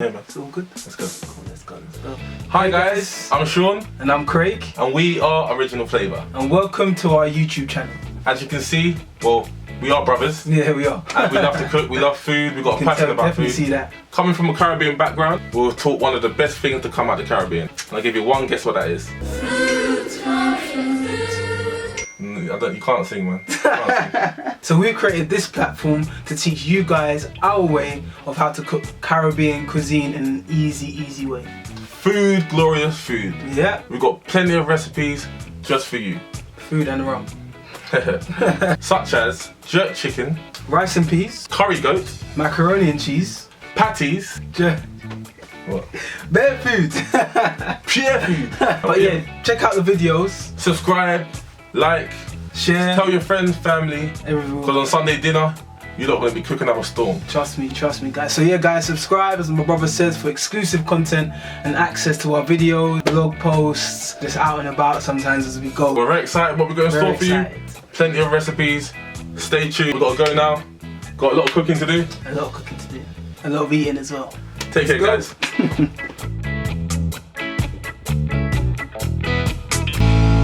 Yeah, man. It's all good. Let's go. Cool, let's go. Hi guys, I'm Sean And I'm Craig. and we are Original Flava. And welcome to our YouTube channel. As you can see, well, we are brothers. Yeah, we are. And we love to cook, we love food, we've got a You can passion tell, about definitely food. see that. Coming from a Caribbean background, we'll talk one of the best things to come out of the Caribbean. And I'll give you one guess what that is. You can't sing, man. You can't sing. So we created this platform to teach you guys our way of how to cook Caribbean cuisine in an easy way. Food, glorious food. Yeah, We've got plenty of recipes just for you. food and rum. Such as jerk chicken, Rice and peas, curry goat, macaroni and cheese, patties, what? bare food. Pure food. But yeah, check out the videos, Subscribe, like, share, tell your friends, family, everyone. because on Sunday dinner, you're not going to be cooking up a storm. Trust me guys. So yeah guys, subscribe as my brother says for exclusive content and access to our videos, blog posts, just out and about sometimes as we go. We're very excited what we're going to store for you. excited. Plenty of recipes. Stay tuned. We've got to go now. Got a lot of cooking to do. A lot of cooking to do. A lot of eating as well. Take care, Let's guys.